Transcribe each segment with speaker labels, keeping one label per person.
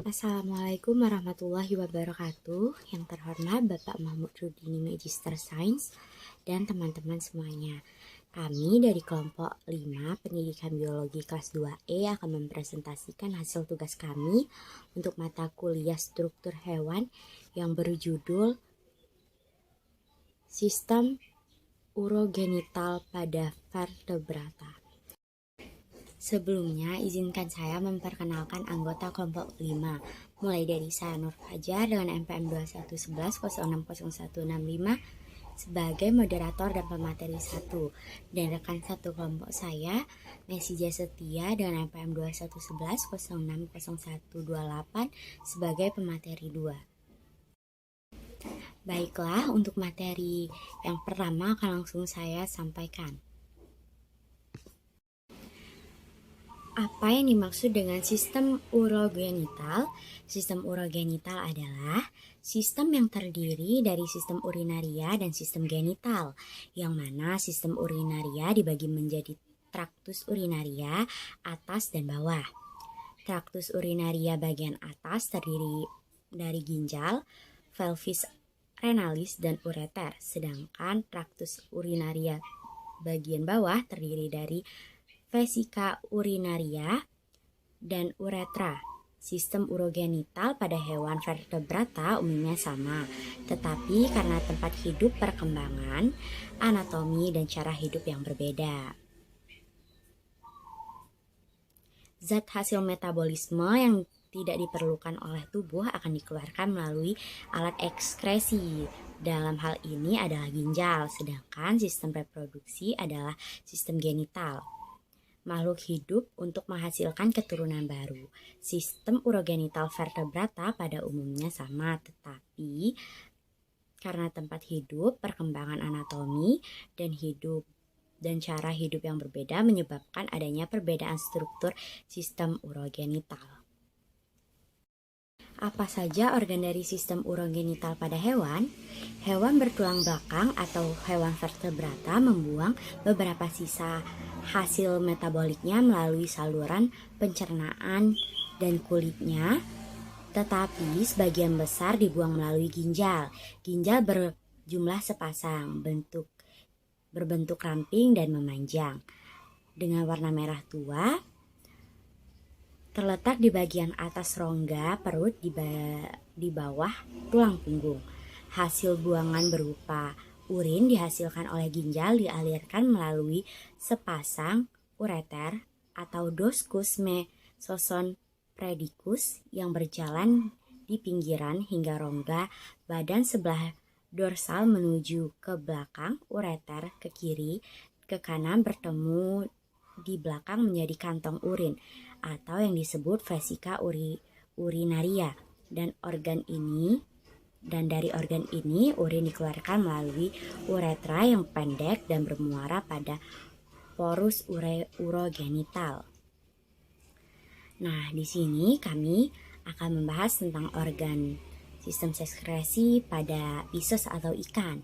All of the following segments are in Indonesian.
Speaker 1: Assalamualaikum warahmatullahi wabarakatuh. Yang terhormat Bapak Mahmud Rudini Magister Sains dan teman-teman semuanya. Kami dari kelompok 5 Pendidikan Biologi kelas 2E akan mempresentasikan hasil tugas kami untuk mata kuliah struktur hewan yang berjudul Sistem Urogenital pada Vertebrata. Sebelumnya, izinkan saya memperkenalkan anggota kelompok 5, mulai dari saya Nur Fajar dengan NPM 2111060165 sebagai moderator dan pemateri 1, dan rekan satu kelompok saya, Mesija Setia dengan NPM 2111060128 sebagai pemateri 2. Baiklah, untuk materi yang pertama akan langsung saya sampaikan. Apa yang dimaksud dengan sistem urogenital? Sistem urogenital adalah sistem yang terdiri dari sistem urinaria dan sistem genital, yang mana sistem urinaria dibagi menjadi traktus urinaria atas dan bawah. Traktus urinaria bagian atas terdiri dari ginjal, pelvis renalis, dan ureter, sedangkan traktus urinaria bagian bawah terdiri dari vesika urinaria dan uretra. Sistem urogenital pada hewan vertebrata umumnya sama, tetapi karena tempat hidup, perkembangan, anatomi, dan cara hidup yang berbeda. Zat hasil metabolisme yang tidak diperlukan oleh tubuh akan dikeluarkan melalui alat ekskresi. Dalam hal ini adalah ginjal, sedangkan sistem reproduksi adalah sistem genital. Makhluk hidup untuk menghasilkan keturunan baru. Sistem urogenital vertebrata pada umumnya sama, tetapi karena tempat hidup, perkembangan anatomi, dan cara hidup yang berbeda menyebabkan adanya perbedaan struktur sistem urogenital. Apa saja organ dari sistem urogenital pada hewan? Hewan bertulang belakang atau hewan vertebrata membuang beberapa sisa hasil metaboliknya melalui saluran pencernaan dan kulitnya, tetapi sebagian besar dibuang melalui ginjal. Ginjal berjumlah sepasang, berbentuk ramping dan memanjang, dengan warna merah tua, terletak di bagian atas rongga perut di bawah tulang punggung. Hasil buangan berupa urin dihasilkan oleh ginjal dialirkan melalui sepasang ureter atau duscus mesoson predicus yang berjalan di pinggiran hingga rongga badan sebelah dorsal menuju ke belakang ureter ke kiri ke kanan bertemu di belakang menjadi kantong urin atau yang disebut vesika urinaria, dan dari organ ini urin dikeluarkan melalui uretra yang pendek dan bermuara pada porus urogenital. Nah, di sini kami akan membahas tentang organ sistem sekresi pada Pisces atau ikan.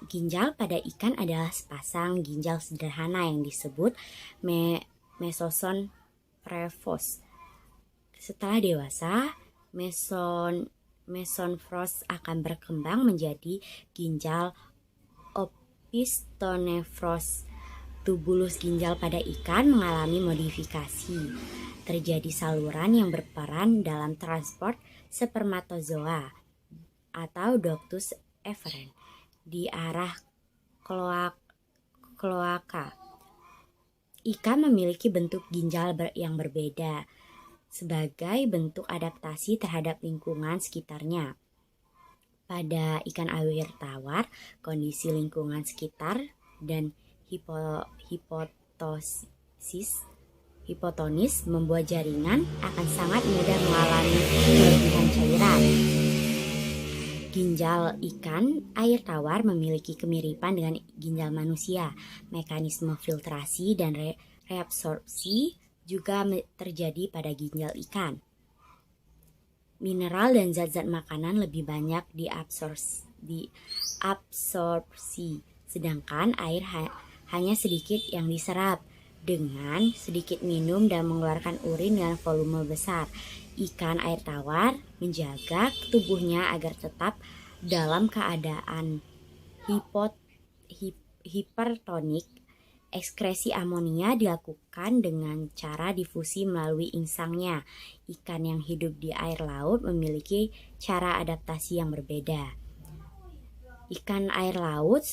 Speaker 1: Ginjal pada ikan adalah sepasang ginjal sederhana yang disebut mesoson prevos. Setelah dewasa, mesonfros akan berkembang menjadi ginjal opistonefros. Tubulus ginjal pada ikan mengalami modifikasi. Terjadi saluran yang berperan dalam transport spermatozoa atau ductus efferent di arah kloaka. Ikan memiliki bentuk ginjal yang berbeda sebagai bentuk adaptasi terhadap lingkungan sekitarnya. Pada ikan air tawar, kondisi lingkungan sekitar dan hipotonis membuat jaringan akan sangat mudah mengalami kelebihan cairan. Ginjal ikan air tawar memiliki kemiripan dengan ginjal manusia. Mekanisme filtrasi dan reabsorpsi juga terjadi pada ginjal ikan. Mineral dan zat-zat makanan lebih banyak diabsorpsi, sedangkan air hanya sedikit yang diserap. dengan sedikit minum dan mengeluarkan urin dengan volume besar. Ikan air tawar menjaga tubuhnya agar tetap dalam keadaan hipertonik. Ekskresi amonia dilakukan dengan cara difusi melalui insangnya. Ikan yang hidup di air laut memiliki cara adaptasi yang berbeda. Ikan air laut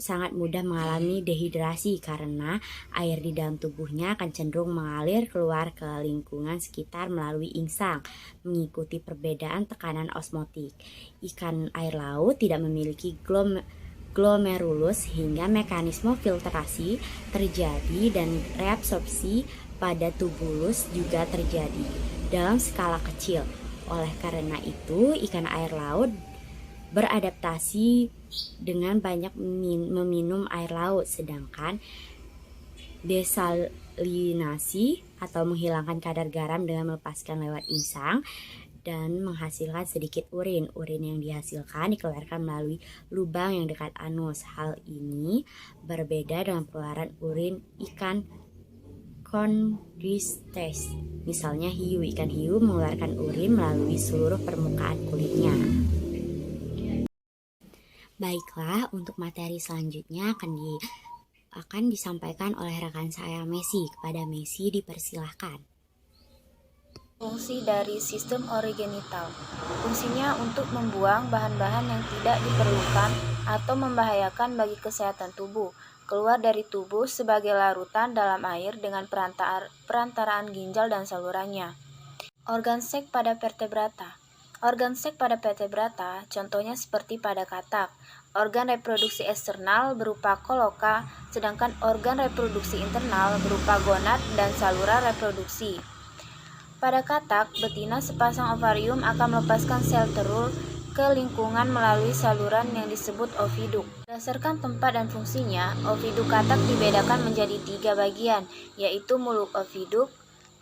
Speaker 1: sangat mudah mengalami dehidrasi karena air di dalam tubuhnya akan cenderung mengalir keluar ke lingkungan sekitar melalui insang, mengikuti perbedaan tekanan osmotik. Ikan air laut tidak memiliki glomerulus hingga mekanisme filtrasi terjadi dan reabsorpsi pada tubulus juga terjadi dalam skala kecil. Oleh karena itu, ikan air laut beradaptasi dengan banyak meminum air laut, sedangkan desalinasi atau menghilangkan kadar garam dengan melepaskan lewat insang dan menghasilkan sedikit urin. Urin yang dihasilkan dikeluarkan melalui lubang yang dekat anus. Hal ini berbeda dengan pengeluaran urin ikan chondrichthyes. Misalnya hiu. Ikan hiu mengeluarkan urin melalui seluruh permukaan kulitnya. Baiklah, untuk materi selanjutnya akan disampaikan oleh rekan saya Messi. Kepada Messi dipersilahkan.
Speaker 2: Fungsi dari sistem orogenital. Fungsinya untuk membuang bahan-bahan yang tidak diperlukan atau membahayakan bagi kesehatan tubuh keluar dari tubuh sebagai larutan dalam air dengan perantaraan ginjal dan salurannya. Organ seks pada vertebrata. Organ seks pada vertebrata contohnya seperti pada katak. Organ reproduksi eksternal berupa koloka, sedangkan organ reproduksi internal berupa gonad dan saluran reproduksi. Pada katak, betina sepasang ovarium akan melepaskan sel telur ke lingkungan melalui saluran yang disebut oviduk. Berdasarkan tempat dan fungsinya, oviduk katak dibedakan menjadi 3 bagian, yaitu mulut oviduk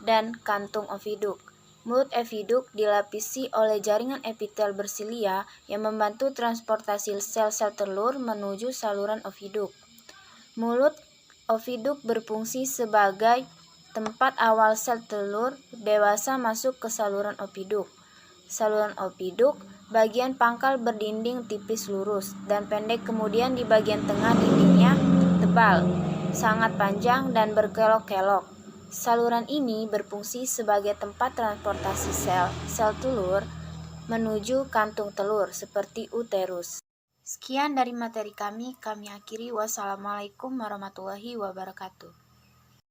Speaker 2: dan kantung oviduk. Mulut oviduk dilapisi oleh jaringan epitel bersilia yang membantu transportasi sel-sel telur menuju saluran oviduk. Mulut oviduk berfungsi sebagai tempat awal sel telur dewasa masuk ke saluran oviduk. Saluran oviduk, bagian pangkal berdinding tipis lurus dan pendek, kemudian di bagian tengah dindingnya tebal, sangat panjang dan berkelok-kelok. Saluran ini berfungsi sebagai tempat transportasi sel telur menuju kantung telur seperti uterus. Sekian dari materi kami akhiri. Wassalamualaikum warahmatullahi wabarakatuh.